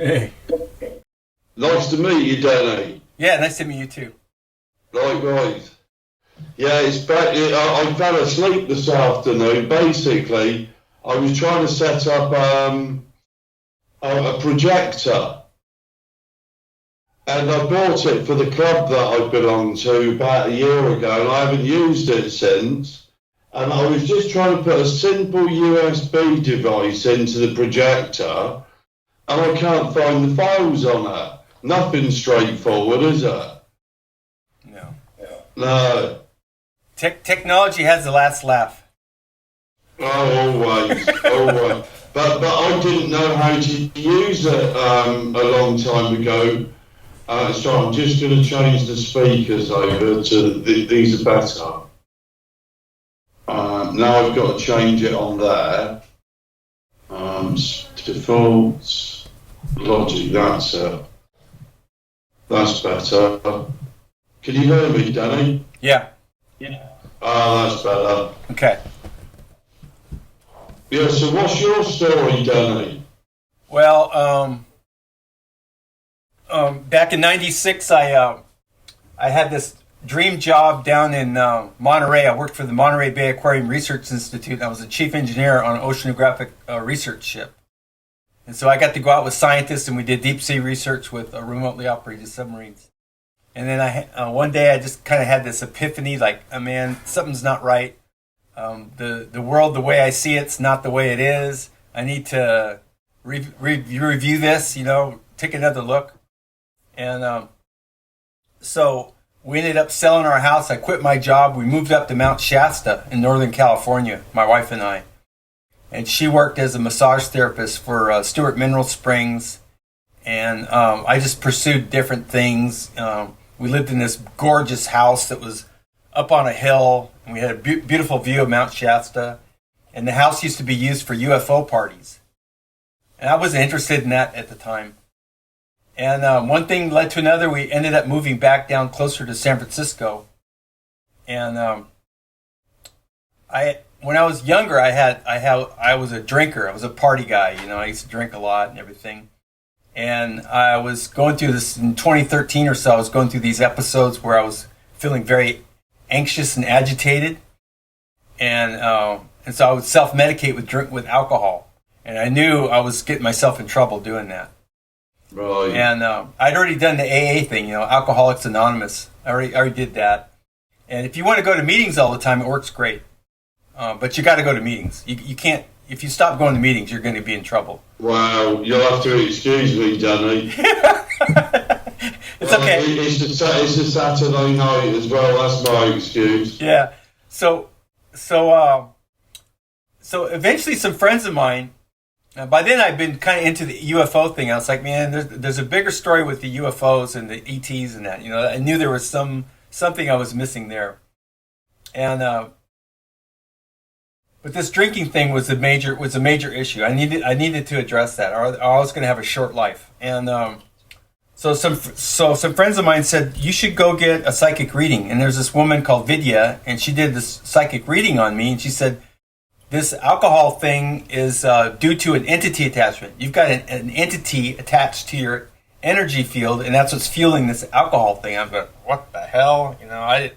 Hey. Nice to meet you, Denny. Yeah, nice to meet you too. Likewise. Yeah, I fell asleep this afternoon. Basically, I was trying to set up a projector, and I bought it for the club that I belong to about a year ago, and I haven't used it since. And I was just trying to put a simple USB device into the projector, and I can't find the files on it. Nothing straightforward, is it? No. No. Technology has the last laugh. Oh, always. But I didn't know how to use it a long time ago. So I'm just going to change the speakers over to these are better. Now I've got to change it on there. Defaults, logic, that's it. That's better. Can you hear me, Danny? Yeah. That's better. Okay. Yeah, so what's your story, Danny? Well, back in '96, I had this dream job down in Monterey. I worked for the Monterey Bay Aquarium Research Institute. I was the chief engineer on an oceanographic research ship. And so I got to go out with scientists, and we did deep sea research with remotely operated submarines. And then one day I just kind of had this epiphany, like, oh, man, something's not right. The world, the way I see it's not the way it is. I need to review this, take another look. And so we ended up selling our house. I quit my job. We moved up to Mount Shasta in Northern California, my wife and I. And she worked as a massage therapist for Stewart Mineral Springs. And I just pursued different things. We lived in this gorgeous house that was up on a hill. And we had a beautiful view of Mount Shasta. And the house used to be used for UFO parties. And I wasn't interested in that at the time. And one thing led to another. We ended up moving back down closer to San Francisco. And when I was younger, I was a drinker. I was a party guy. I used to drink a lot and everything. And I was going through this in 2013 or so. I was going through these episodes where I was feeling very anxious and agitated, and so I would self-medicate with alcohol. And I knew I was getting myself in trouble doing that. Right. And I'd already done the AA thing, Alcoholics Anonymous. I already did that. And if you want to go to meetings all the time, it works great. But you got to go to meetings. You can't. If you stop going to meetings, you're going to be in trouble. Wow, you'll have to excuse me, Danny. It's okay. It's a Saturday night as well. That's my excuse. Yeah. So eventually, some friends of mine. By then, I'd been kind of into the UFO thing. I was like, man, there's a bigger story with the UFOs and the ETs and that. I knew there was something I was missing there, and. But this drinking thing was a major issue. I needed to address that, or I was going to have a short life. And so some friends of mine said, you should go get a psychic reading. And there's this woman called Vidya, and she did this psychic reading on me. And she said, this alcohol thing is due to an entity attachment. You've got an entity attached to your energy field, and that's what's fueling this alcohol thing. I'm going, what the hell? I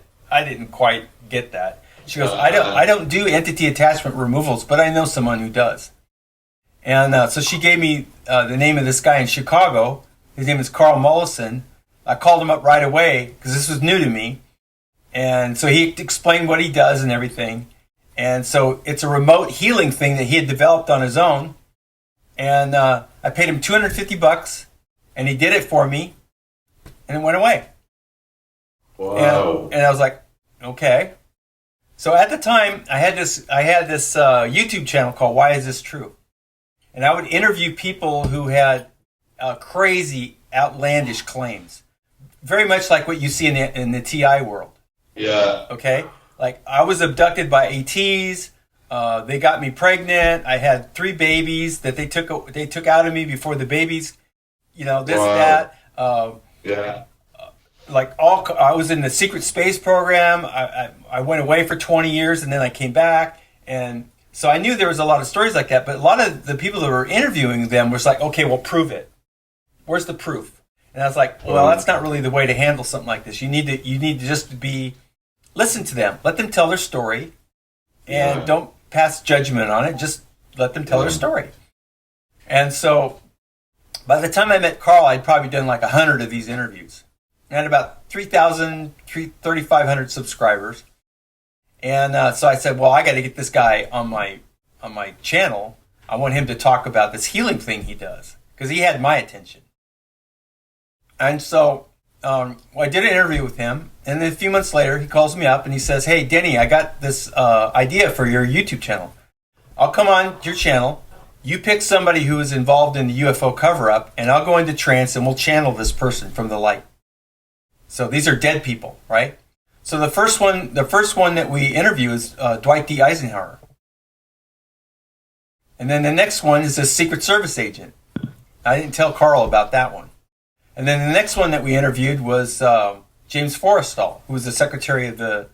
didn't quite get that. She goes, I don't do entity attachment removals, but I know someone who does. And so she gave me the name of this guy in Chicago. His name is Carl Mollison. I called him up right away because this was new to me. And so he explained what he does and everything. And so it's a remote healing thing that he had developed on his own. And I paid him $250, and he did it for me, and it went away. Wow. And I was like, okay. So at the time, I had this YouTube channel called Why Is This True? And I would interview people who had crazy, outlandish claims. Very much like what you see in the TI world. Yeah. Okay? Like, I was abducted by ATs. They got me pregnant. I had 3 babies that they took out of me before the babies, this, wow. That. Yeah. I was in the secret space program. I went away for 20 years and then I came back. And so I knew there was a lot of stories like that, but a lot of the people that were interviewing them was like, okay, well, prove it. Where's the proof? And I was like, well, that's not really the way to handle something like this. You need to just listen to them, let them tell their story, and don't pass judgment on it. Just let them tell their story. And so, by the time I met Carl, I'd probably done like 100 of these interviews. I had about 3,500 subscribers. And so I said, well, I got to get this guy on my channel. I want him to talk about this healing thing he does, because he had my attention. And so I did an interview with him, and then a few months later, he calls me up and he says, hey, Denny, I got this idea for your YouTube channel. I'll come on your channel. You pick somebody who is involved in the UFO cover-up, and I'll go into trance, and we'll channel this person from the light. So these are dead people, right? So the first one that we interview is Dwight D. Eisenhower. And then the next one is a Secret Service agent. I didn't tell Carl about that one. And then the next one that we interviewed was James Forrestal, who was the Secretary of the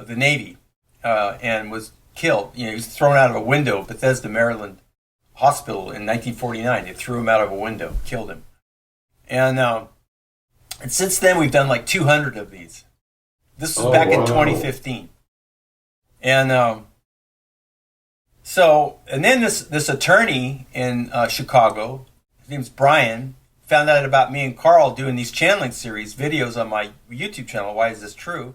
Navy, and was killed. He was thrown out of a window at Bethesda, Maryland hospital in 1949. They threw him out of a window, killed him. And since then, we've done like 200 of these. This was back in 2015. And and then this attorney in Chicago, his name's Brian, found out about me and Carl doing these channeling series videos on my YouTube channel. Why is this true?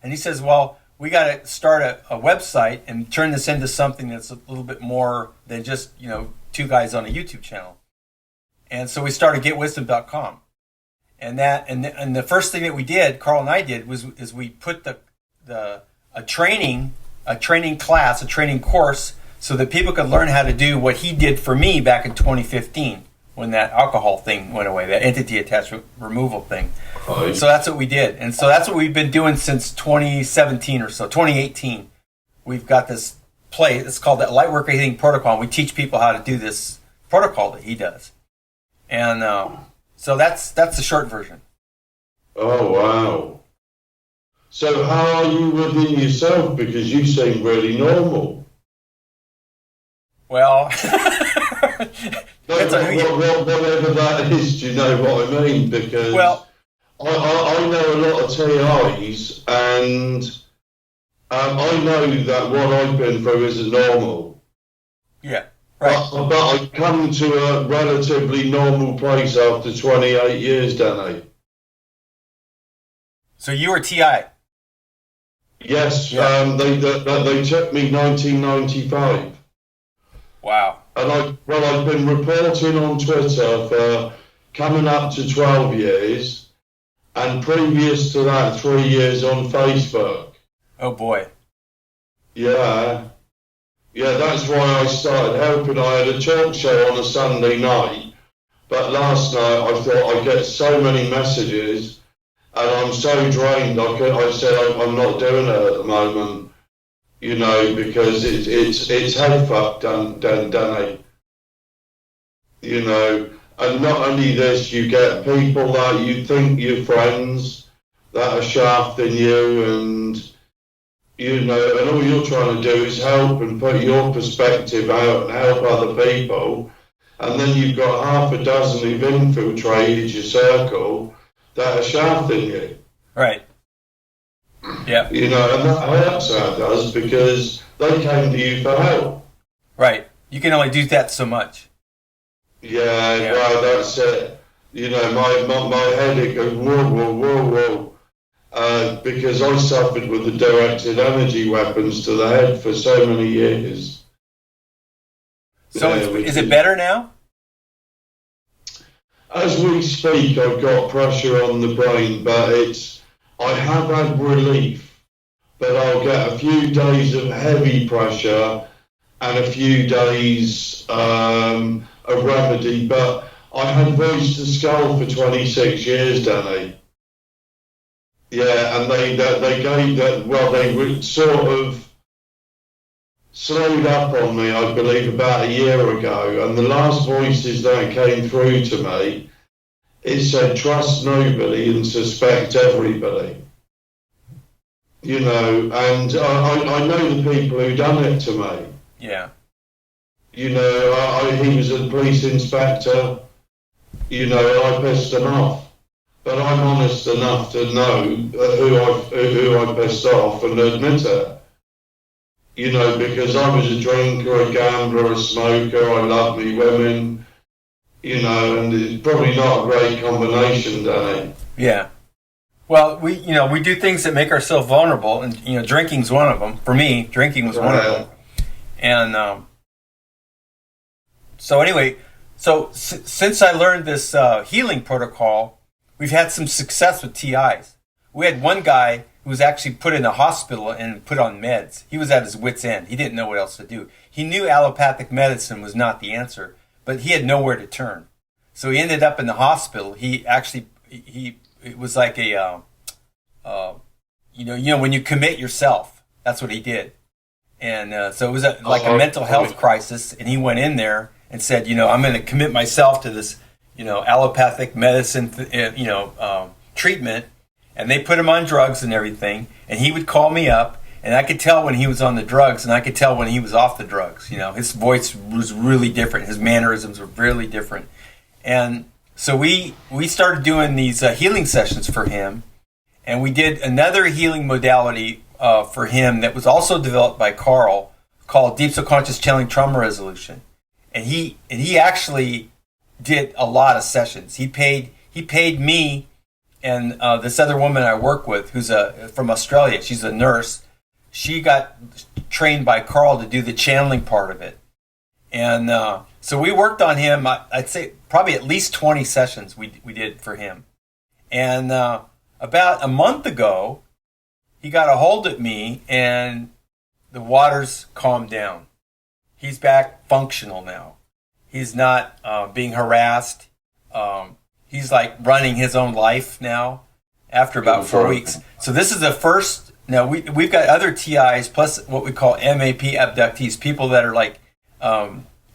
And he says, well, we got to start a website and turn this into something that's a little bit more than just, two guys on a YouTube channel. And so we started GetWisdom.com. And the first thing that we did, Carl and I did, is we put a training class, a training course, so that people could learn how to do what he did for me back in 2015 when that alcohol thing went away, that entity attachment removal thing. So that's what we did. And so that's what we've been doing since 2017 or so, 2018. We've got this it's called the Lightworker Healing Protocol. And we teach people how to do this protocol that he does. And so that's the short version. Oh, wow. So how are you within yourself? Because you seem really normal. Well, whatever that is, do you know what I mean? Because I know a lot of TIs, and I know that what I've been through isn't normal. Yeah, right. But I've come to a relatively normal place after 28 years, Danny. So you were TI? Yes, yeah. They took me 1995. Wow. And I've been reporting on Twitter for coming up to 12 years, and previous to that, 3 years on Facebook. Oh boy. Yeah. Yeah, that's why I started helping. I had a talk show on a Sunday night, but last night I thought I'd get so many messages, and I'm so drained. I said I'm not doing it at the moment. Because it's head fuck, Danny. And not only this, you get people that you think you're friends that are shafting you, and and all you're trying to do is help and put your perspective out and help other people, and then you've got half a dozen who've infiltrated your circle that are shafting you. Right. Yeah. And that hurts, that does, because they came to you for help. Right. You can only do that so much. Yeah. Well, that's it. My head, it goes, whoa. Because I suffered with the directed energy weapons to the head for so many years. So is it better now? As we speak, I've got pressure on the brain, but I have had relief, but I'll get a few days of heavy pressure and a few days of remedy. But I had voice to skull for 26 years, Danny. Yeah, and they gave that. Well, they were sort of slowed up on me, I believe, about a year ago. And the last voices that came through to me, it said, trust nobody and suspect everybody. And I know the people who done it to me. Yeah. He was a police inspector. you know, I pissed them off. But I'm honest enough to know who I pissed off and admit it. You know, because I was a drinker, a gambler, a smoker, I loved me women, you know, and it's probably not a great combination, Danny. Yeah. Well, we do things that make ourselves vulnerable, and drinking's one of them. For me, drinking was one of them. And so anyway, since I learned this healing protocol, we've had some success with TIs. We had one guy who was actually put in the hospital and put on meds. He was at his wit's end. He didn't know what else to do. He knew allopathic medicine was not the answer, but he had nowhere to turn. So he ended up in the hospital. It was like a, when you commit yourself, that's what he did. And so it was like a mental health crisis, and he went in there and said, I'm going to commit myself to this, allopathic medicine, treatment. And they put him on drugs and everything, and he would call me up, and I could tell when he was on the drugs, and I could tell when he was off the drugs. His voice was really different. His mannerisms were really different. And so we started doing these healing sessions for him, and we did another healing modality for him that was also developed by Carl, called Deep Subconscious Channeling Trauma Resolution. And he actually did a lot of sessions. He paid me and this other woman I work with, who's from Australia. She's a nurse. She got trained by Carl to do the channeling part of it. And so we worked on him, I'd say probably at least 20 sessions we did for him. And about a month ago, he got a hold of me, and the waters calmed down. He's back functional now. He's not being harassed. He's like running his own life now after about 4 weeks. So this is the first. Now we've got other TIs plus what we call MAP abductees, people that are like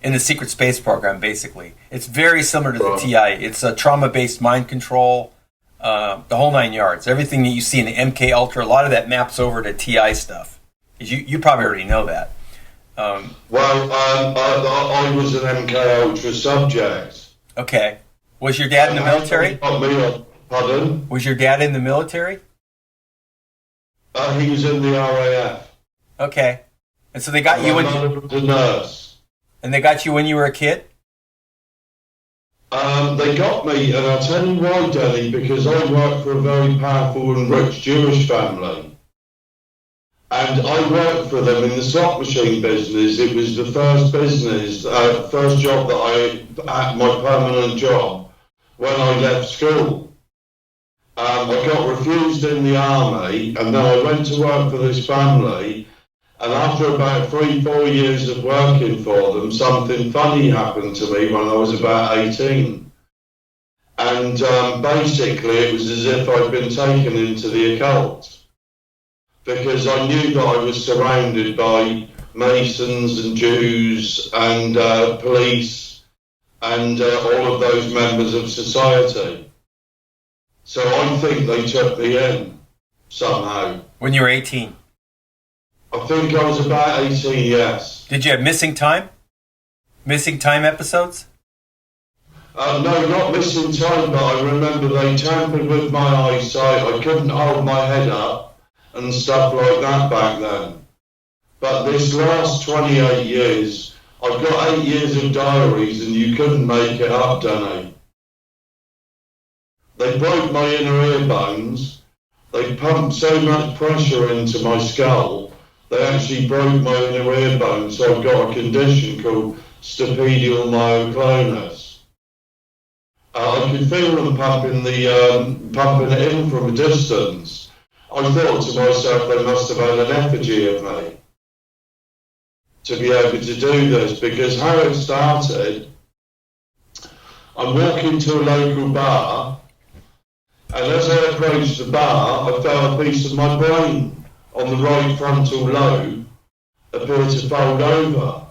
in the secret space program. Basically, it's very similar to the TI. It's a trauma-based mind control, the whole 9 yards. Everything that you see in the MK Ultra, a lot of that maps over to TI stuff. You probably already know that. I was an MK Ultra subject. Okay. Was your dad in the military? Pardon? Was your dad in the military? He was in the RAF. Okay. And so they got you when the nurse. And they got you when you were a kid? They got me, and I'll tell you why, Denny, because I work for a very powerful and rich Jewish family. And I worked for them in the slot machine business. It was the first job that I had, my permanent job, when I left school. I got refused in the army, and then I went to work for this family, and after about 3-4 years of working for them, something funny happened to me when I was about 18. And basically it was as if I'd been taken into the occult, because I knew that I was surrounded by Masons and Jews and police and all of those members of society. So I think they took me in somehow. When you were 18? I think I was about 18, yes. Did you have missing time? Missing time episodes? No, not missing time, but I remember they tampered with my eyesight. I couldn't hold my head up and stuff like that back then. But this last 28 years, I've got 8 years of diaries, and you couldn't make it up, Denny. They broke my inner ear bones. They pumped so much pressure into my skull, they actually broke my inner ear bones, so I've got a condition called stapedial myoclonus. I could feel them pumping it in from a distance. I thought to myself, they must have had an effigy of me to be able to do this, because how it started, I'm walking to a local bar, and as I approached the bar, I felt a piece of my brain on the right frontal lobe appear to fold over.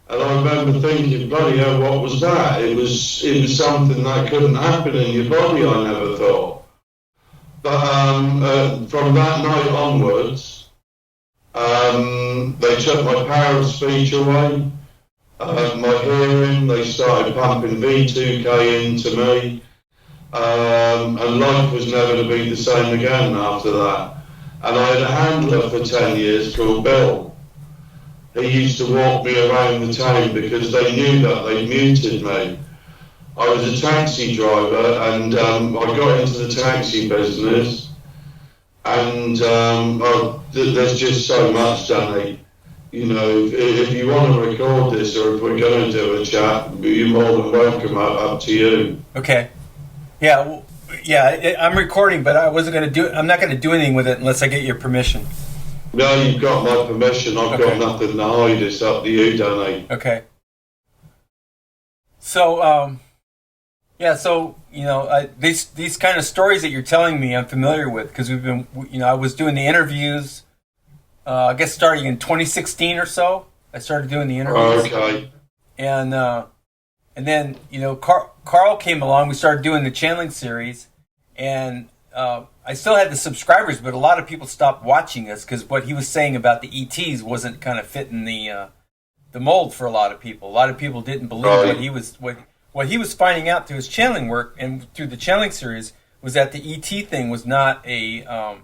And I remember thinking, bloody hell, what was that? It was something that couldn't happen in your body, I never thought. But from that night onwards, they took my power of speech away. my hearing, they started pumping V2K into me, and life was never to be the same again after that. And I had a handler for 10 years called Bill. He used to walk me around the town because they knew that they'd muted me. I was a taxi driver, and I got into the taxi business, and there's just so much, Danny. You know, if you want to record this, or if we're going to do a chat, you're more than welcome. Up to you. Okay. Yeah. Well, yeah. I'm recording, but I wasn't going to do it. I'm not going to do anything with it unless I get your permission. No, you've got my permission. I've got nothing to hide. It's up to you, Danny. Okay. So, yeah. So, you know, these kind of stories that you're telling me, I'm familiar with because we've been, you know, I was doing the interviews. I guess starting in 2016 or so, I started doing the interviews. Okay. And then, you know, Carl came along. We started doing the channeling series, and I still had the subscribers, but a lot of people stopped watching us because what he was saying about the ETs wasn't kind of fitting the mold for a lot of people. A lot of people didn't believe what he was finding out through his channeling work and through the channeling series was that the ET thing was not a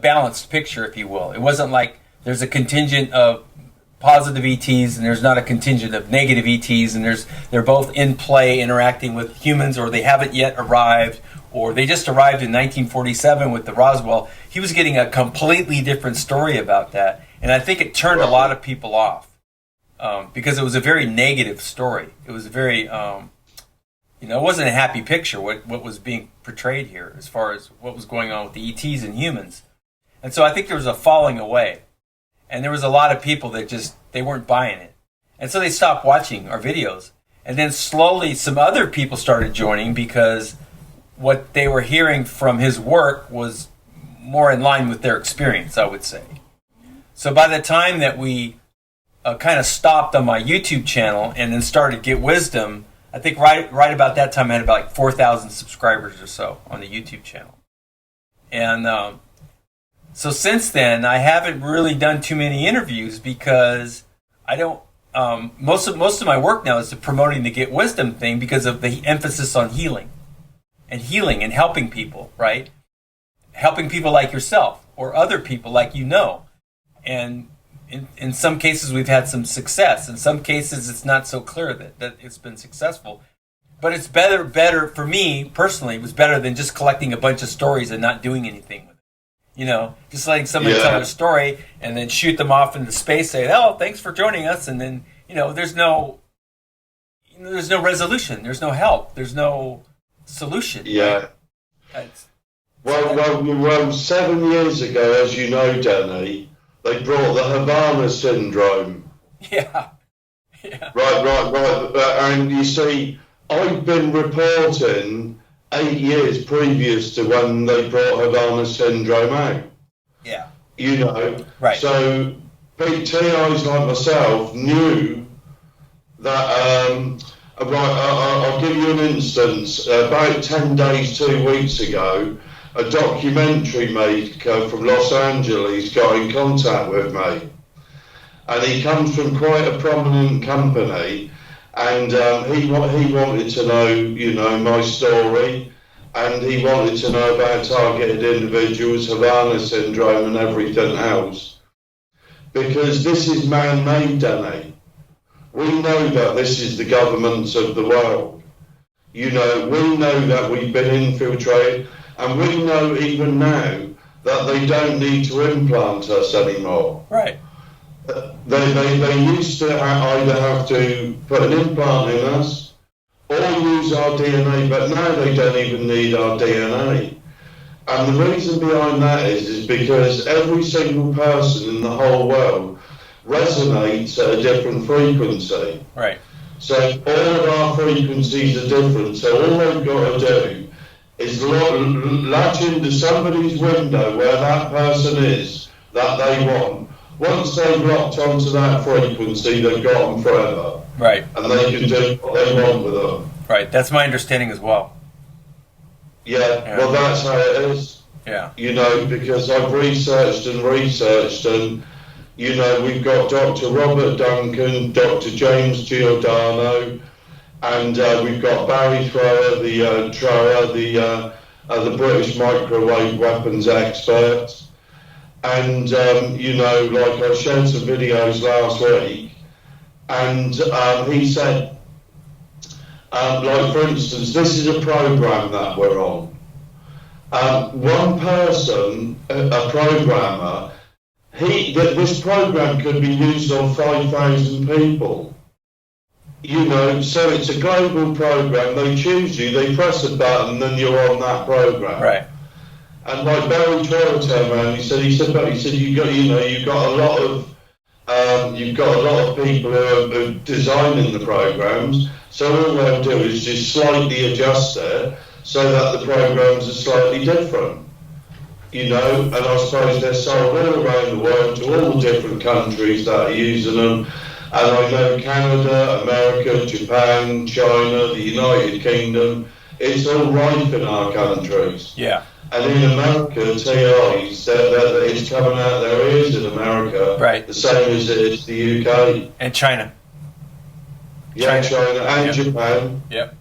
balanced picture, if you will. It wasn't like there's a contingent of positive ETs and there's not a contingent of negative ETs, and they're both in play interacting with humans, or they haven't yet arrived, or they just arrived in 1947 with the Roswell. He was getting a completely different story about that, and I think it turned a lot of people off because it was a very negative story. It was a very, you know, it wasn't a happy picture what was being portrayed here as far as what was going on with the ETs and humans. And so I think there was a falling away. And there was a lot of people that they weren't buying it. And so they stopped watching our videos. And then slowly some other people started joining because what they were hearing from his work was more in line with their experience, I would say. So by the time that we kind of stopped on my YouTube channel and then started Get Wisdom, I think right about that time I had about like 4,000 subscribers or so on the YouTube channel. And so since then, I haven't really done too many interviews because I don't. Most of my work now is promoting the Get Wisdom thing because of the emphasis on healing and helping people, right? Helping people like yourself or other people like you know. And in some cases, we've had some success. In some cases, it's not so clear that it's been successful. But it's better for me personally. It was better than just collecting a bunch of stories and not doing anything with it. You know, just letting somebody tell their story and then shoot them off into space, say, "Oh, thanks for joining us," and then there's no resolution, there's no help, there's no solution. Yeah. Right? Well, 7 years ago, as you know, Denny, they brought the Havana syndrome. Yeah. Yeah. Right. And you see, I've been reporting 8 years previous to when they brought Havana syndrome out. Yeah. You know. Right. So big TIs like myself knew that. I'll give you an instance. About 10 days, 2 weeks ago, a documentary maker from Los Angeles got in contact with me. And he comes from quite a prominent company, and he wanted to know, my story, and he wanted to know about targeted individuals, Havana syndrome, and everything else. Because this is man-made, Denny. We know that this is the governments of the world. We know that we've been infiltrated, and we know even now that they don't need to implant us anymore. Right. They used to either have to put an implant in us or use our DNA, but now they don't even need our DNA. And the reason behind that is because every single person in the whole world resonates at a different frequency. Right. So all of our frequencies are different. So all they've got to do is latch into somebody's window where that person is that they want. Once they've locked onto that frequency, they've got them forever. Right. And they can do what they want with them. Right. That's my understanding as well. Yeah. Well, that's how it is. Yeah. Because I've researched and You know, we've got Dr. Robert Duncan, Dr. James Giordano, and we've got Barry Thrower, the British microwave weapons expert. And, you know, like I shared some videos last week, and he said, like for instance, this is a program that we're on. One person, a programmer, this program could be used on 5,000 people. You know, so it's a global program. They choose you, they press a button, then you're on that program. Right. And like Barry Troyer turned around, he said you've got a lot of people who are designing the programs. So all they'll do is just slightly adjust it so that the programs are slightly different. You know, and I suppose they're sold all around the world to all the different countries that are using them. And I know Canada, America, Japan, China, the United Kingdom, it's all rife in our countries. Yeah. And in America, TIs, it's coming out their ears in America, right? The same as it is the UK. And China. Yeah, China and Japan. Yep.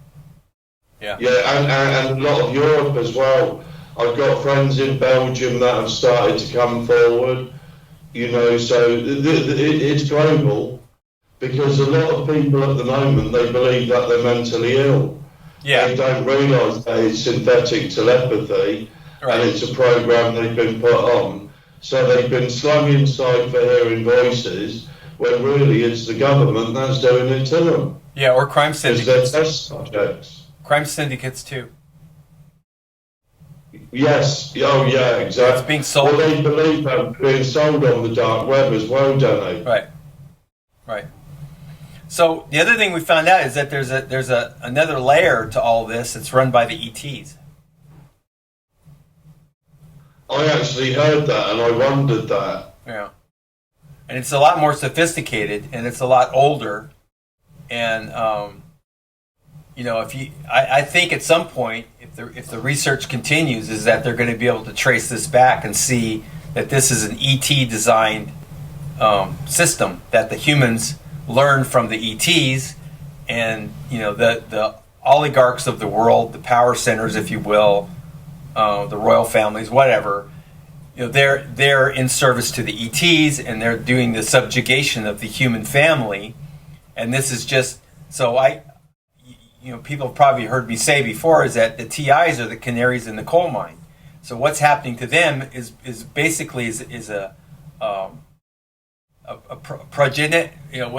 Yeah. Yeah, and a lot of Europe as well. I've got friends in Belgium that have started to come forward, you know, so it's global, because a lot of people at the moment, they believe that they're mentally ill. Yeah. They don't realise that it's synthetic telepathy, right, and it's a program they've been put on. So they've been slung inside for hearing voices, when really it's the government that's doing it to them. Yeah, or crime syndicates. They're test subjects. Crime syndicates too. Yes, oh yeah, exactly. It's being sold. Well, they believe that being sold on the dark web as well, don't they? Right, right. So the other thing we found out is that there's another layer to all this that's run by the ETs. I actually heard that, and I wondered that. Yeah, and it's a lot more sophisticated, and it's a lot older, and you know, I think at some point, if the research continues, is that they're going to be able to trace this back and see that this is an ET designed system, that the humans learn from the ETs, and you know, the oligarchs of the world, the power centers, if you will, the royal families, whatever, you know, they're in service to the ETs, and they're doing the subjugation of the human family. And this is just so you know, people have probably heard me say before, is that the TIs are the canaries in the coal mine. So what's happening to them is basically a progeny, you know,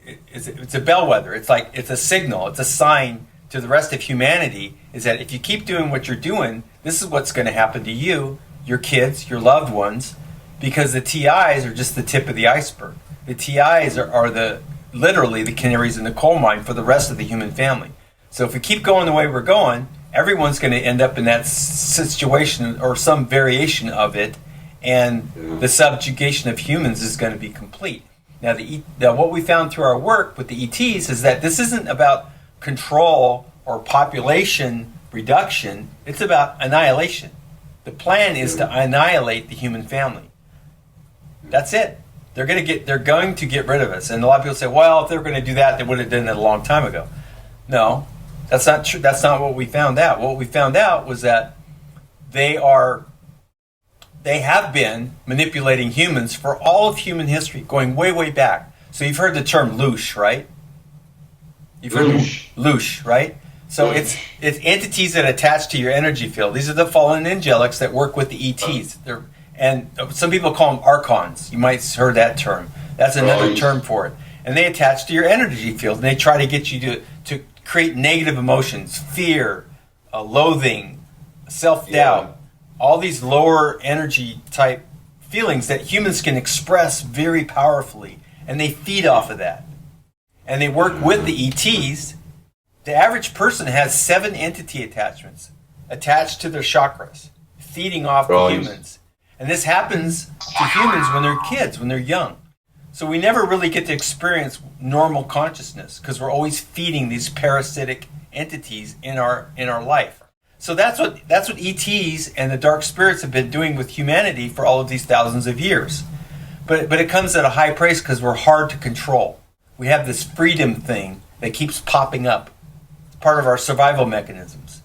it's a bellwether. It's like, it's a signal, it's a sign to the rest of humanity, is that if you keep doing what you're doing, this is what's going to happen to you, your kids, your loved ones, because the TIs are just the tip of the iceberg. The TIs are literally the canaries in the coal mine for the rest of the human family. So if we keep going the way we're going, everyone's going to end up in that situation or some variation of it, and the subjugation of humans is going to be complete. Now, what we found through our work with the ETs is that this isn't about control or population reduction, it's about annihilation. The plan is to annihilate the human family. That's it. They're going to get rid of us. And a lot of people say, well, if they were going to do that, they would have done it a long time ago. No, that's not true. That's not what we found out. What we found out was that they have been manipulating humans for all of human history, going way, way back. So you've heard the term loosh, right? You've heard loosh, right? So it's entities that attach to your energy field. These are the fallen angelics that work with the ETs. And some people call them archons. You might have heard that term. That's another term for it. And they attach to your energy field, and they try to get you to create negative emotions, fear, loathing, self-doubt, all these lower energy type feelings that humans can express very powerfully. And they feed off of that. And they work with the ETs. The average person has 7 entity attachments attached to their chakras, feeding off the humans. And this happens to humans when they're kids, when they're young. So we never really get to experience normal consciousness because we're always feeding these parasitic entities in our life. So that's what ETs and the dark spirits have been doing with humanity for all of these thousands of years. but it comes at a high price because we're hard to control. We have this freedom thing that keeps popping up. It's part of our survival mechanisms.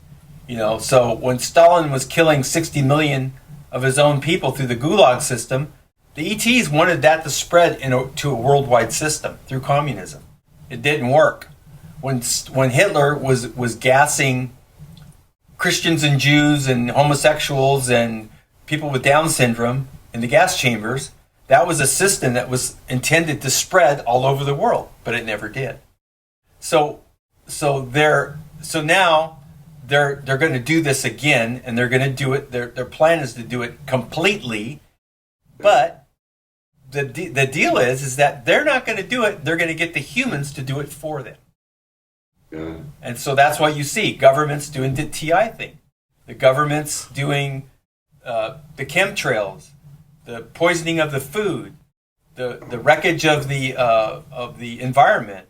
So when Stalin was killing 60 million of his own people through the Gulag system, the ETs wanted that to spread to a worldwide system through communism. It didn't work. When Hitler was gassing Christians and Jews and homosexuals and people with Down syndrome in the gas chambers, that was a system that was intended to spread all over the world, but it never did. So now they're going to do this again, and they're going to do it. Their plan is to do it completely, but the deal is that they're not going to do it. They're going to get the humans to do it for them. Yeah. And so that's why you see governments doing the TI thing, the governments doing the chemtrails, the poisoning of the food, the wreckage of the environment,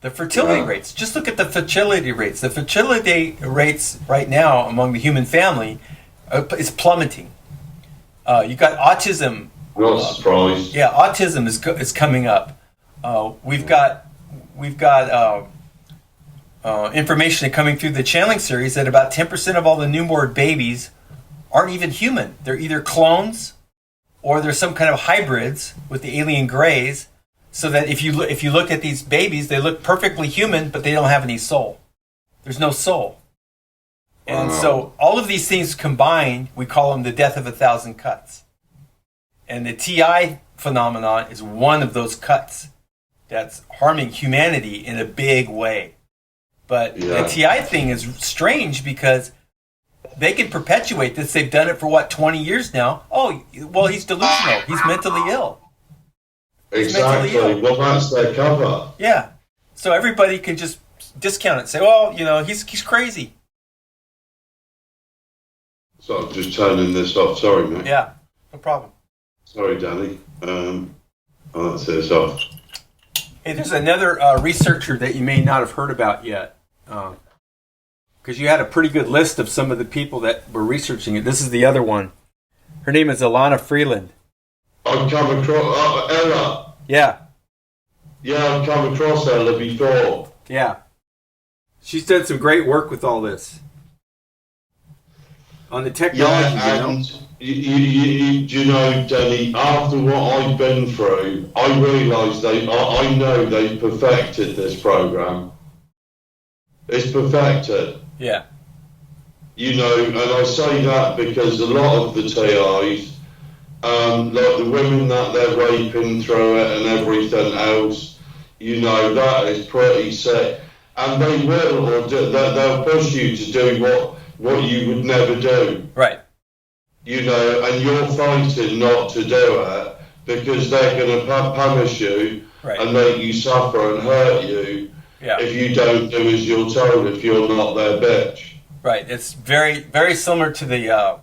the fertility rates. Just look at the fertility rates. The fertility rates right now among the human family is plummeting. You got autism. Not surprised. Yeah, autism is coming up. We've got information coming through the channeling series that about 10% of all the newborn babies aren't even human. They're either clones or they're some kind of hybrids with the alien grays. So that if you look at these babies, they look perfectly human, but they don't have any soul. There's no soul. And so all of these things combined, we call them the death of 1,000 cuts. And the TI phenomenon is one of those cuts that's harming humanity in a big way. But the TI thing is strange because they can perpetuate this. They've done it for 20 years now. Oh, well, he's delusional. He's mentally ill. Exactly. Well, that's their cover. Yeah. So everybody can just discount it. Say, well, he's crazy. So I'm just turning this off. Sorry, mate. Yeah, no problem. Sorry, Danny. Let's turn this off. Hey, there's another researcher that you may not have heard about yet. Because you had a pretty good list of some of the people that were researching it. This is the other one. Her name is Alana Freeland. I've come across Ella. Yeah. Yeah, I've come across Ella before. Yeah. She's done some great work with all this. On the technology, you know, Denny, after what I've been through, I realise I know they've perfected this program. It's perfected. Yeah. And I say that because a lot of the TIs, like the women that they're raping through it and everything else, that is pretty sick. And they will, or they'll push you to do what you would never do. Right. And you're fighting not to do it because they're going to punish you and make you suffer and hurt you if you don't do as you're told, if you're not their bitch. Right. It's very, very similar to the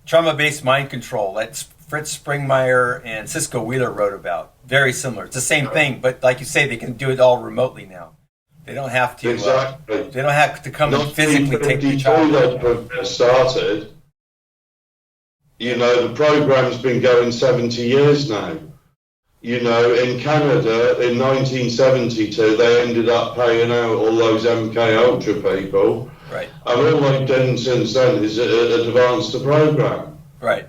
trauma-based mind control that Fritz Springmeier and Cisco Wheeler wrote about. Very similar. It's the same thing, but like you say, they can do it all remotely now. They don't have to. Exactly. They don't have to come and physically take the child. They started. The program's been going 70 years now. In Canada, in 1972, they ended up paying out all those MK Ultra people. Right. And all they've done since then is advance the program. Right.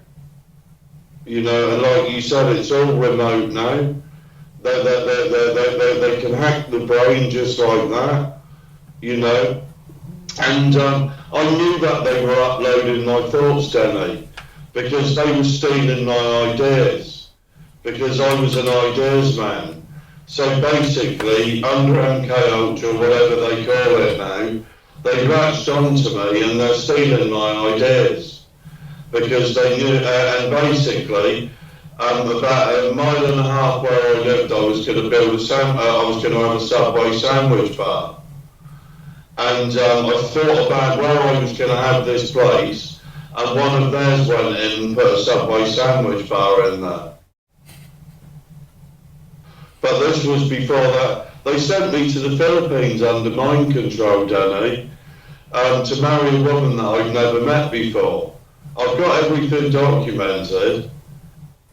And like you said, it's all remote now. They can hack the brain just like that, And I knew that they were uploading my thoughts, Denny, because they were stealing my ideas, because I was an ideas man. So basically, under MK Ultra, whatever they call it now, they latched onto me and they're stealing my ideas, because they knew, and basically, about a mile and a half where I lived, I was going to build I was going to have a Subway sandwich bar. And I thought about where I was going to have this place, and one of theirs went in and put a Subway sandwich bar in there. But this was before that. They sent me to the Philippines under mind control, Denny, to marry a woman that I've never met before. I've got everything documented.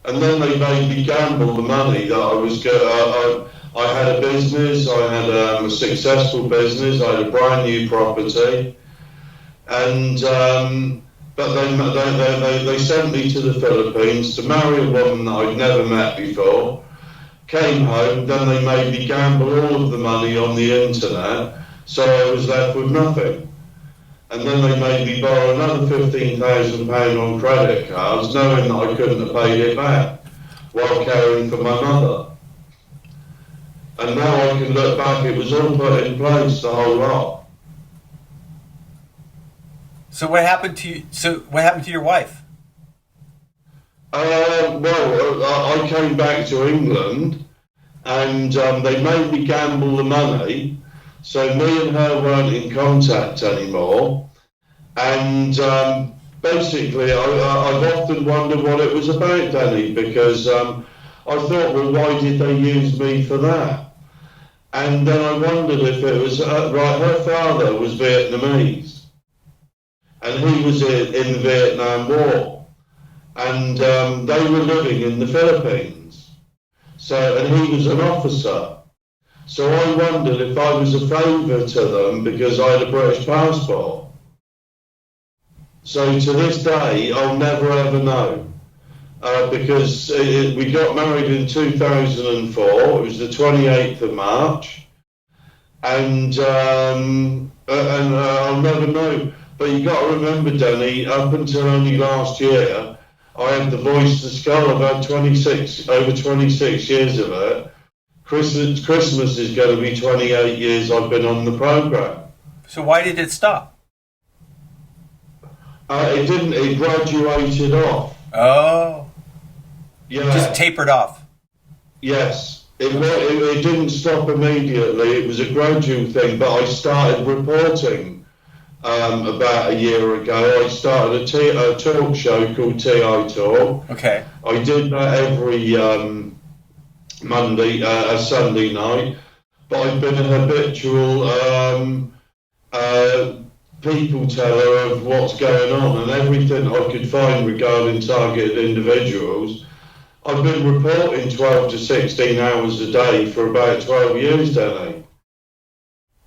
And then they made me gamble the money that I was I had a business, I had a successful business, I had a brand new property, and but they sent me to the Philippines to marry a woman that I'd never met before. Came home, then they made me gamble all of the money on the internet, so I was left with nothing. And then they made me borrow another £15,000 on credit cards, knowing that I couldn't have paid it back, while caring for my mother. And now I can look back, it was all put in place, the whole lot. So what happened to you? So what happened to your wife? I came back to England, and they made me gamble the money, so me and her weren't in contact anymore. And basically, I've often wondered what it was about, Denny, because I thought, well, why did they use me for that? And then I wondered if it was, right, her father was Vietnamese, and he was in the Vietnam War, and they were living in the Philippines. So, and he was an officer. So I wondered if I was a favour to them because I had a British passport. So to this day, I'll never ever know. Because we got married in 2004, it was the 28th of March, and I'll never know. But you got to remember, Denny, up until only last year, I had the voice to skull. I've had over 26 years of it. Christmas is going to be 28 years I've been on the programme. So why did it stop? It didn't, it graduated off. Oh. Yeah. Just tapered off. Yes. It didn't stop immediately. It was a gradual thing, but I started reporting about a year ago. I started a talk show called TI Talk. Okay. I did that every Sunday night, but I've been a habitual people teller of what's going on, and everything I could find regarding targeted individuals. I've been reporting 12 to 16 hours a day for about 12 years, Denny.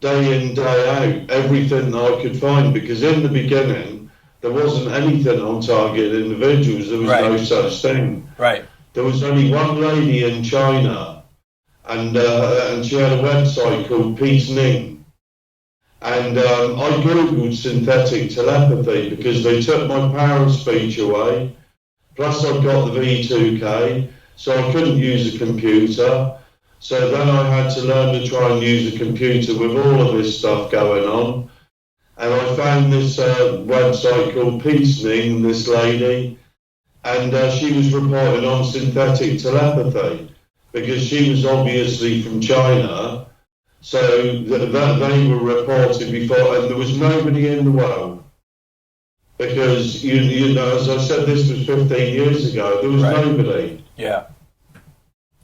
Day in, day out, everything that I could find, because in the beginning, there wasn't anything on targeted individuals. There was no such thing. Right. There was only one lady in China, and she had a website called Peace Ning. And I googled synthetic telepathy because they took my power of speech away. Plus I've got the V2K, so I couldn't use a computer. So then I had to learn to try and use a computer with all of this stuff going on. And I found this website called Peace Ning, this lady, and she was reporting on synthetic telepathy because she was obviously from China. So that they were reported before, and there was nobody in the world. Because, you know, as I said, this was 15 years ago, there was nobody. Yeah.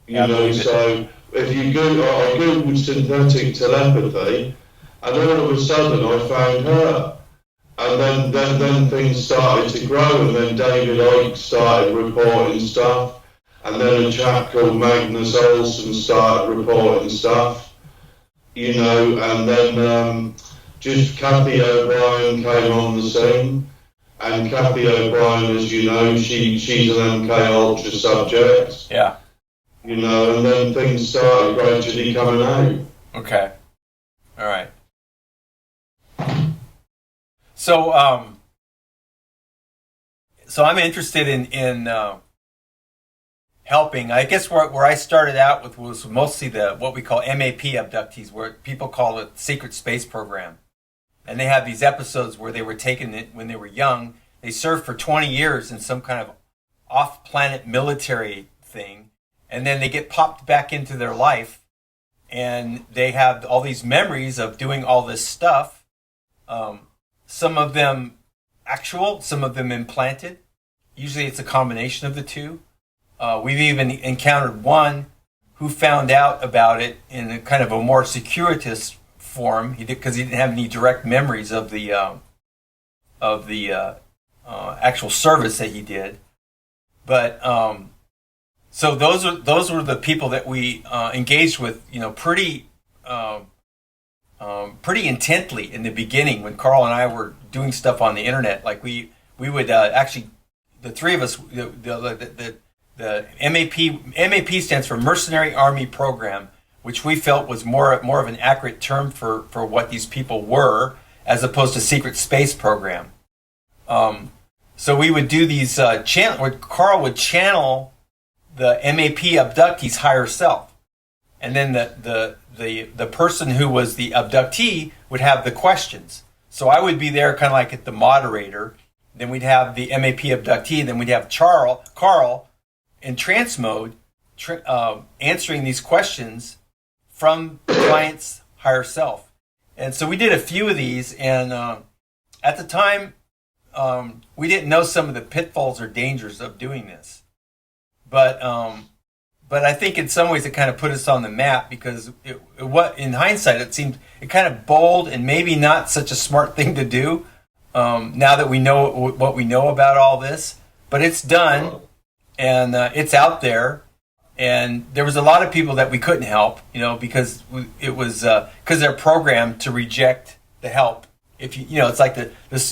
You know, so if you Google, I googled synthetic telepathy, and all of a sudden I found her. And then things started to grow, and then David Icke started reporting stuff, and then a chap called Magnus Olsen started reporting stuff. You know, and then just Kathy O'Brien came on the scene, and Kathy O'Brien, as you know, she's an MK Ultra subject. Yeah. You know, and then things started gradually coming out. Okay. All right. So, so I'm interested in helping. I guess where I started out with was mostly what we call MAP abductees, where people call it Secret Space Program. And they have these episodes where they were taken when they were young. They served for 20 years in some kind of off-planet military thing. And then they get popped back into their life. And they have all these memories of doing all this stuff. Some of them actual, some of them implanted. Usually it's a combination of the two. We've even encountered one who found out about it in a kind of a more circuitous form, because he didn't have any direct memories of the actual service that he did. But So those were the people that we engaged with, pretty intently in the beginning when Carl and I were doing stuff on the internet. Like we would actually, the three of us, the MAP stands for Mercenary Army Program, which we felt was more of an accurate term for what these people were, as opposed to Secret Space Program. So we would do these Carl would channel the MAP abductee's higher self, and then the person who was the abductee would have the questions. So I would be there kind of like at the moderator. Then we'd have the MAP abductee. Then we'd have Carl in trance mode answering these questions from the client's higher self. And so we did a few of these. And at the time, we didn't know some of the pitfalls or dangers of doing this. But I think in some ways it kind of put us on the map, because in hindsight it seemed kind of bold and maybe not such a smart thing to do. Now that we know what we know about all this, but it's done and it's out there, and there was a lot of people that we couldn't help, because they're programmed to reject the help. If it's like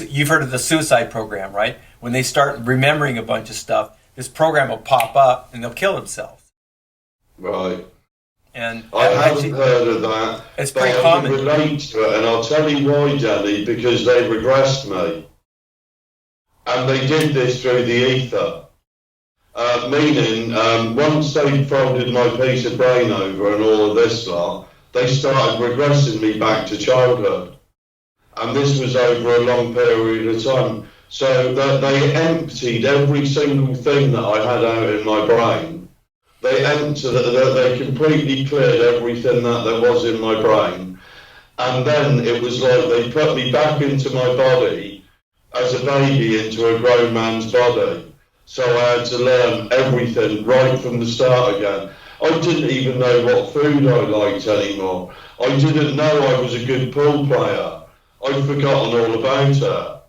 you've heard of the suicide program, right? When they start remembering a bunch of stuff, this program will pop up and they'll kill themselves. Right. And I haven't heard of that. It's pretty common. I can relate to it, and I'll tell you why, Denny, because they regressed me. And they did this through the ether. Meaning, once they folded my piece of brain over and all of this lot, they started regressing me back to childhood. And this was over a long period of time. So they emptied every single thing that I had out in my brain. They completely cleared everything that there was in my brain. And then it was like they put me back into my body as a baby into a grown man's body. So I had to learn everything right from the start again. I didn't even know what food I liked anymore. I didn't know I was a good pool player. I'd forgotten all about it.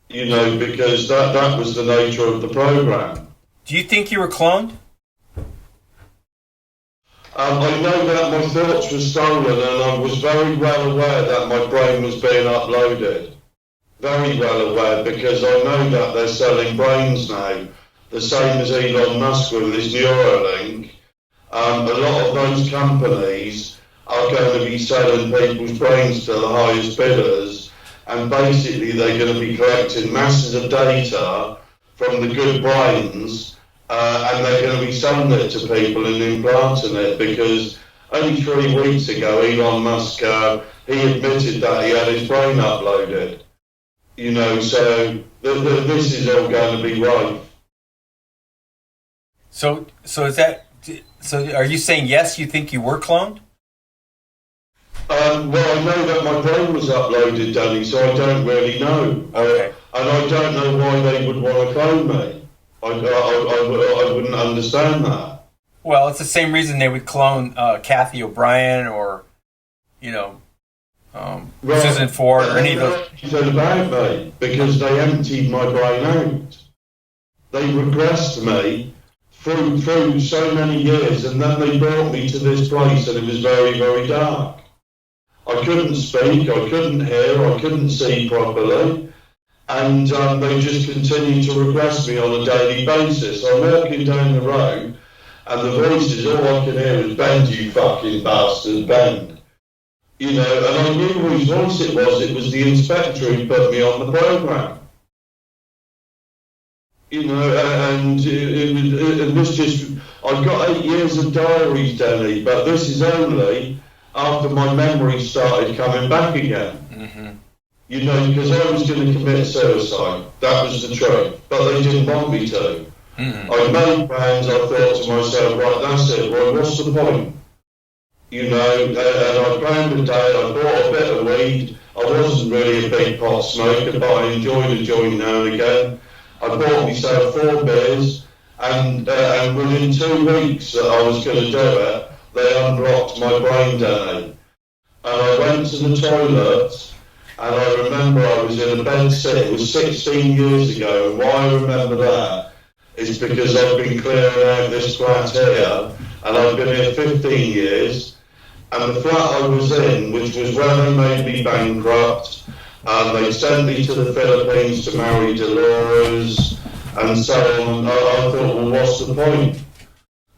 Because that was the nature of the program. Do you think you were cloned? I know that my thoughts were stolen, and I was very well aware that my brain was being uploaded. Very well aware, because I know that they're selling brains now, the same as Elon Musk with his Neuralink. A lot of those companies are going to be selling people's brains to the highest bidders, and basically they're going to be collecting masses of data from the good brains, and they're going to be selling it to people and implanting it, because only 3 weeks ago Elon Musk, he admitted that he had his brain uploaded. So this is all going to be right. So are you saying yes, you think you were cloned? Well, I know that my brain was uploaded, Denny, so I don't really know. Okay. And I don't know why they would want to clone me. I wouldn't understand that. Well, it's the same reason they would clone Kathy O'Brien or, Susan Ford or any of those. They said about me, because they emptied my brain out. They regressed me through so many years, and then they brought me to this place, and it was very, very dark. I couldn't speak, I couldn't hear, I couldn't see properly. And they just continue to regress me on a daily basis. I'm walking down the road, and the voices, all I can hear is, "Bend, you fucking bastard, bend." And I knew whose voice it was. It was the inspector who put me on the programme. And this just, I've got 8 years of diaries, Denny, but this is only after my memory started coming back again. Mm-hmm. Because I was going to commit suicide. That was the truth. But they didn't want me to. Mm-hmm. I made plans. I thought to myself, right, that's it. Well, what's the point? And I planned a day. I bought a bit of weed. I wasn't really a big pot smoker, but I enjoyed a joint now and again. I bought myself 4 beers, and within 2 weeks that I was going to do it, they unblocked my brain, Denny. And I went to the toilet. And I remember I was in a bed sit, it was 16 years ago, and why I remember that is because I've been clearing out this flat here, and I've been here 15 years, and the flat I was in, which was where they made me bankrupt, and they sent me to the Philippines to marry Dolores, and so on. I thought, well, what's the point?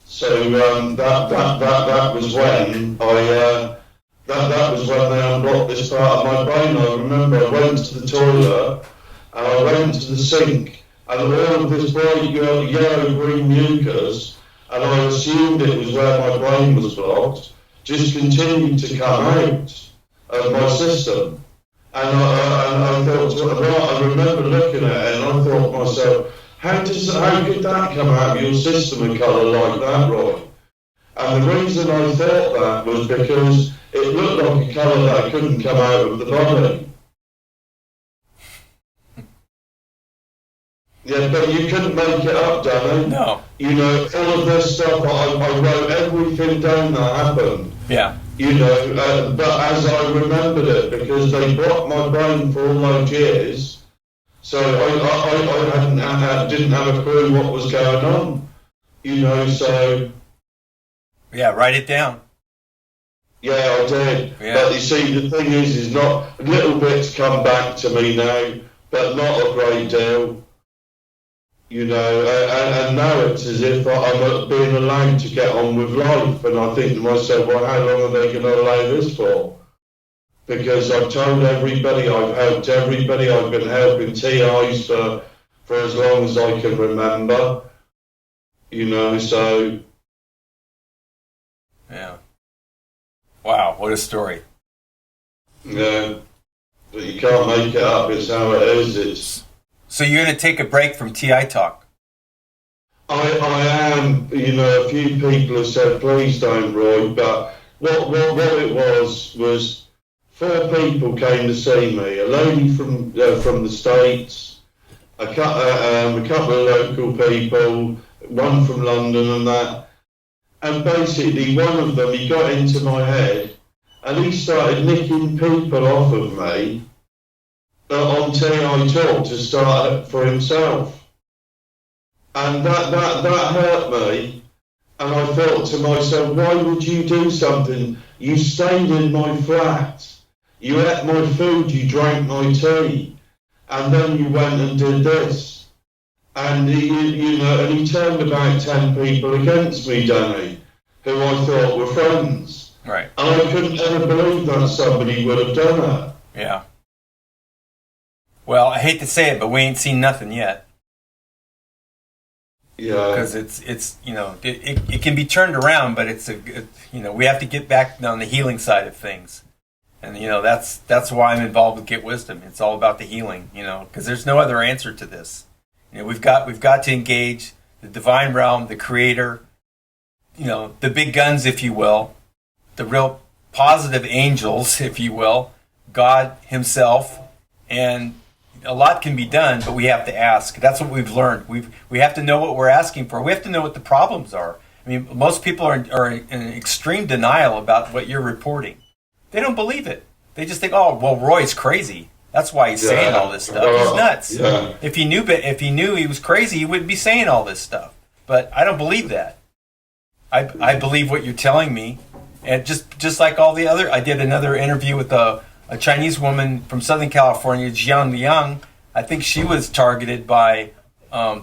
So that was when that was when they unblocked this part of my brain. I remember I went to the toilet and I went to the sink, and all of this bright yellow-green mucus, and I assumed it was where my brain was blocked, just continued to come out of my system. And I thought, I remember looking at it and I thought to myself, how could that come out of your system a colour like that, Roy? And the reason I thought that was because it looked like a colour that couldn't come out of the body. Yeah, but you couldn't make it up, Danny. No. You know, all of this stuff, I wrote everything down that happened. Yeah. You know, but as I remembered it, because they blocked my brain for all those years, so I didn't have a clue what was going on. You know, so... Yeah, write it down. Yeah, I did. Yeah. But you see, the thing is not... Little bits come back to me now, but not a great deal. You know, and now it's as if I'm being allowed to get on with life, and I think to myself, well, how long are they going to allow this for? Because I've told everybody, I've helped everybody, I've been helping TIs for as long as I can remember, you know, so... Yeah. Wow, what a story. Yeah, but you can't make it up, it's how it is, it's... So you're going to take a break from TI talk? I am, you know, a few people have said, please don't, Roy, but what it was 4 people came to see me, a lady from the States, a couple of local people, one from London and that, and basically one of them, he got into my head and he started nicking people off of me on TI Talk to start for himself. And that hurt me, and I thought to myself, why would you do something? You stayed in my flat, you ate my food, you drank my tea, and then you went and did this. And he turned about 10 people against me, Denny, who I thought were friends. Right. And I couldn't ever believe that somebody would have done that. Yeah. Well, I hate to say it, but we ain't seen nothing yet. Yeah. Because it's you know, it can be turned around, but we have to get back on the healing side of things. And, you know, that's why I'm involved with Get Wisdom. It's all about the healing, you know, because there's no other answer to this. You know, we've got to engage the divine realm, the creator, you know, the big guns, if you will, the real positive angels, if you will, God himself, and a lot can be done, but we have to ask. That's what we've learned. We have to know what we're asking for. We have to know what the problems are. I mean, most people are in extreme denial about what you're reporting. They don't believe it. They just think, oh, well, Roy's crazy. That's why he's saying all this stuff. He's nuts. Yeah. If he knew he was crazy, he wouldn't be saying all this stuff. But I don't believe that. I believe what you're telling me, and just like all the other. I did another interview with a Chinese woman from Southern California, Jian Liang. I think she was targeted by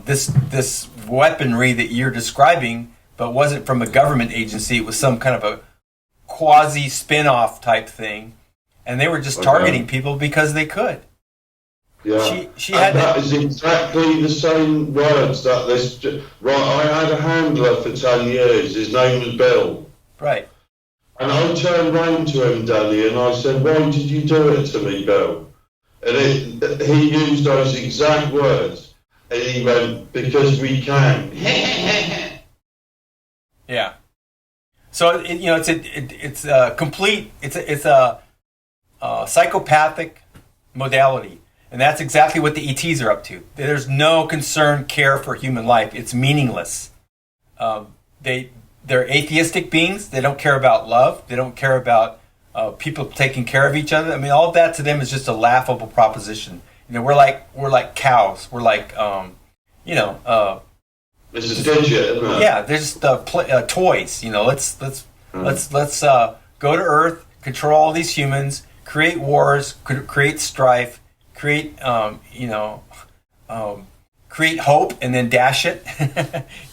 this weaponry that you're describing, but wasn't from a government agency. It was some kind of a quasi spin-off type thing, and they were just targeting people because they could. Yeah, she had that is exactly the same words that this. Right, I had a handler for 10 years. His name was Bill. Right. And I turned round to him, Denny, and I said, "Why did you do it to me, Bill?" And he used those exact words, and he went, "Because we can." Yeah. So it's a complete. It's a psychopathic modality. And that's exactly what the ETs are up to. There's no concern, care for human life. It's meaningless. They're atheistic beings. They don't care about love. They don't care about people taking care of each other. I mean, all of that to them is just a laughable proposition. You know, we're like cows. We're like It's a digit, isn't it? Yeah, they're just toys. You know, let's go to Earth, control all these humans, create wars, create strife, create create hope, and then dash it.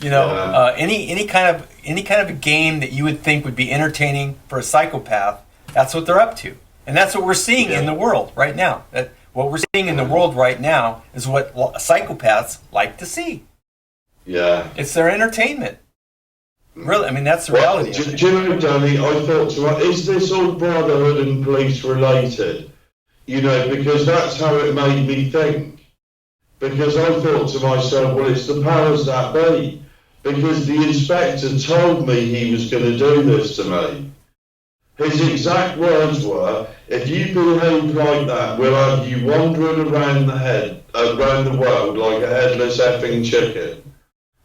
Any kind of a game that you would think would be entertaining for a psychopath. That's what they're up to, and that's what we're seeing in the world right now. What we're seeing in the world right now is what psychopaths like to see. Yeah. It's their entertainment. Really, I mean, that's the reality. Do you know, Danny, I thought to myself, is this all brotherhood and police related? You know, because that's how it made me think. Because I thought to myself, well, it's the powers that be. Because the inspector told me he was going to do this to me. His exact words were, if you behave like that, we'll have you wandering around the world like a headless effing chicken.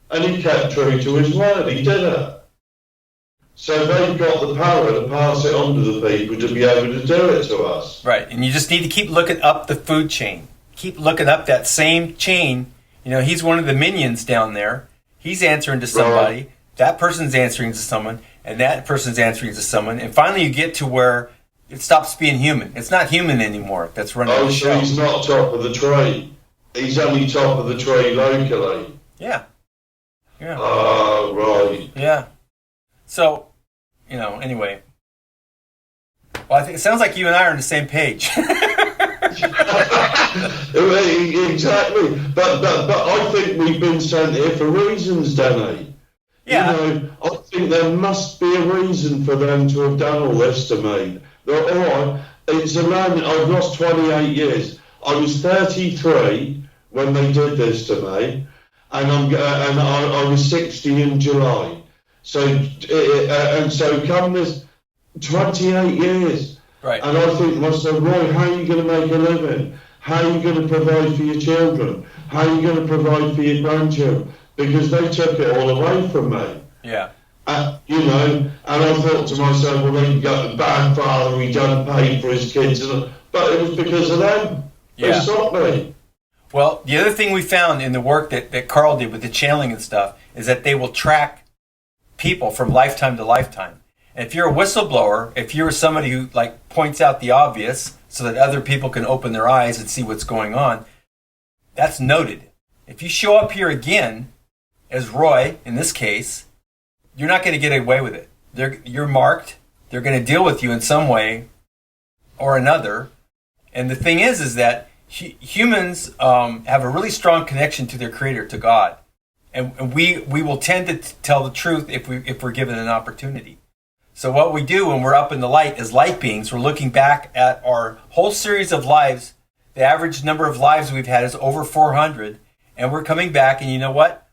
And he kept true to his word, he did it. So they've got the power to pass it on to the people to be able to do it to us. Right, and you just need to keep looking up the food chain. Keep looking up that same chain. You know, he's one of the minions down there. He's answering to somebody. Right. That person's answering to someone. And that person's answering to someone. And finally you get to where it stops being human. It's not human anymore that's running the show. So he's not top of the tree. He's only top of the tree locally. Yeah. Yeah. Oh, right. Yeah. So, anyway. Well, I think it sounds like you and I are on the same page. Exactly. But I think we've been sent here for reasons, Denny. Yeah. I think there must be a reason for them to have done all this to me. It's a moment. I've lost 28 years. I was 33 when they did this to me. And I was 60 in July. So come this 28 years. Right. And I think to myself, Roy, how are you going to make a living? How are you going to provide for your children? How are you going to provide for your grandchildren? Because they took it all away from me. Yeah. And I thought to myself, well, they got a bad father, he done paid for his kids. But it was because of them. Yeah. They stopped me. Well, the other thing we found in the work that Carl did with the channeling and stuff is that they will track people from lifetime to lifetime. And if you're a whistleblower, if you're somebody who points out the obvious so that other people can open their eyes and see what's going on, that's noted. If you show up here again as Roy, in this case, you're not going to get away with it. You're marked. They're going to deal with you in some way or another. And the thing is that humans have a really strong connection to their creator, to God. And we will tend to tell the truth if we're given an opportunity. So what we do when we're up in the light as light beings, we're looking back at our whole series of lives. The average number of lives we've had is over 400. And we're coming back, and you know what?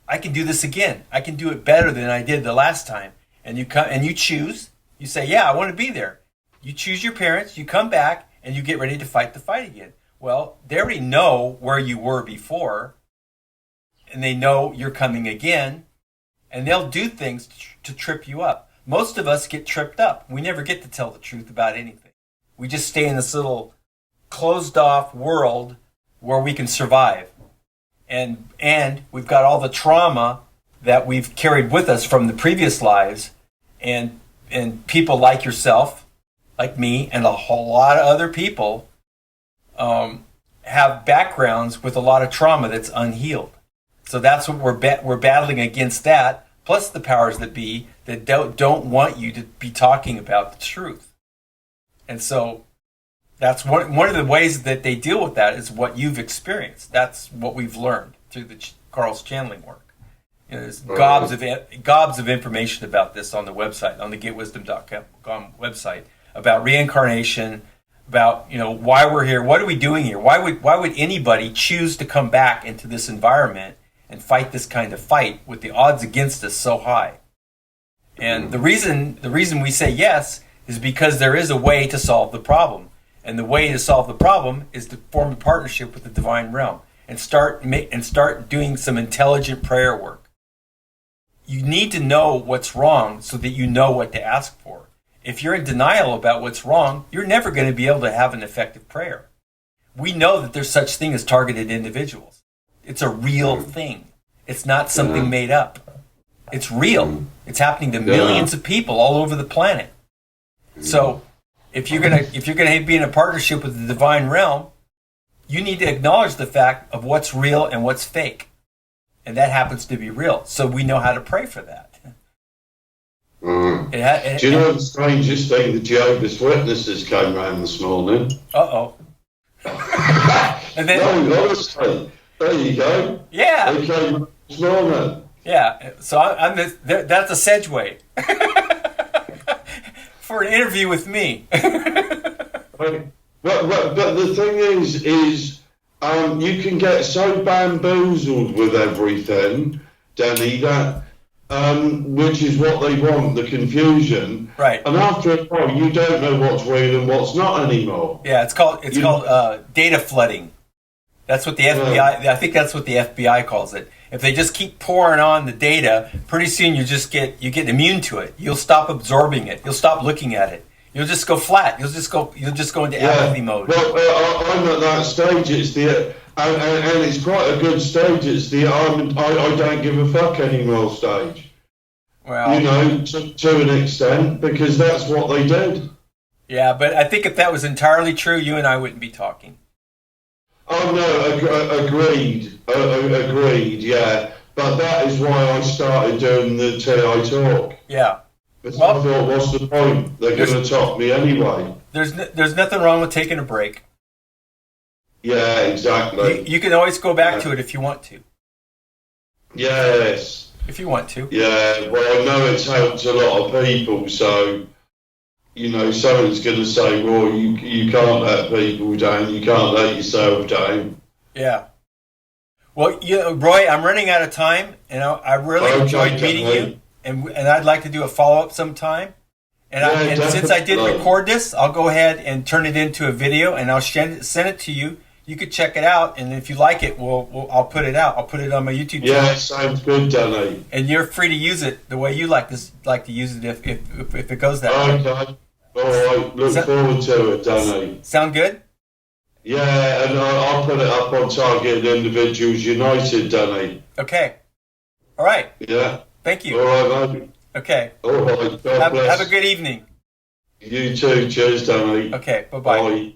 I can do this again. I can do it better than I did the last time. And you come and you choose. You say, yeah, I want to be there. You choose your parents. You come back, and you get ready to fight the fight again. Well, they already know where you were before, and they know you're coming again, and they'll do things to trip you up. Most of us get tripped up. We never get to tell the truth about anything. We just stay in this little closed-off world where we can survive. And we've got all the trauma that we've carried with us from the previous lives, and people like yourself, like me, and a whole lot of other people have backgrounds with a lot of trauma that's unhealed. So that's what we're battling against, that, plus the powers that be that don't want you to be talking about the truth. And so that's one of the ways that they deal with that is what you've experienced. That's what we've learned through Carl's channeling work. There's gobs of information about this on the website, on the getwisdom.com website, about reincarnation, about why we're here, what are we doing here, why would anybody choose to come back into this environment and fight this kind of fight with the odds against us so high. And the reason we say yes is because there is a way to solve the problem. And the way to solve the problem is to form a partnership with the divine realm and start doing some intelligent prayer work. You need to know what's wrong so that you know what to ask for. If you're in denial about what's wrong, you're never going to be able to have an effective prayer. We know that there's such thing as targeted individuals. It's a real thing. It's not something made up. It's real. It's happening to millions of people all over the planet. So if you're gonna be in a partnership with the divine realm, you need to acknowledge the fact of what's real and what's fake. And that happens to be real. So we know how to pray for that. Do you know the strangest thing? The Jehovah's Witnesses came round this morning. Uh-oh. And then, no, honestly. There you go. Yeah. They came round this morning. Yeah. So that's a segue for an interview with me. But the thing is you can get so bamboozled with everything, Denny, that which is what they want, the confusion. Right. And after a while, you don't know what's real and what's not anymore. Yeah, it's called data flooding. That's what the FBI. I think that's what the FBI calls it. If they just keep pouring on the data, pretty soon you get immune to it. You'll stop absorbing it. You'll stop looking at it. You'll just go flat. You'll just go into apathy mode. Well, I'm at that stage. It's and it's quite a good stage. It's I don't give a fuck anymore stage. Well, to an extent, because that's what they did. Yeah, but I think if that was entirely true, you and I wouldn't be talking. Oh no, agreed. Yeah, but that is why I started doing the TI talk. Yeah. Because I thought, what's the point? They're going to top me anyway. There's nothing wrong with taking a break. Yeah, exactly. You can always go back to it if you want to. Yes. If you want to. Yeah, well, I know it's helped a lot of people, so, someone's going to say, well, you can't let people down, you can't let yourself down. Yeah. Well, Roy, I'm running out of time, and I really enjoyed meeting you. And I'd like to do a follow-up sometime. And since I did record this, I'll go ahead and turn it into a video, and I'll send it to you. You could check it out, and if you like it, I'll put it out. I'll put it on my YouTube channel. Yeah, sounds good, Denny. And you're free to use it the way you like to use it if it goes that way. Okay. All right. Look forward to it, Denny. Sound good? Yeah, and I'll put it up on Targeted Individuals United, Denny. Okay. All right. Yeah. Thank you. All right, mate. Okay. All right. God bless. Have a good evening. You too. Cheers, Denny. Okay. Bye-bye. Bye.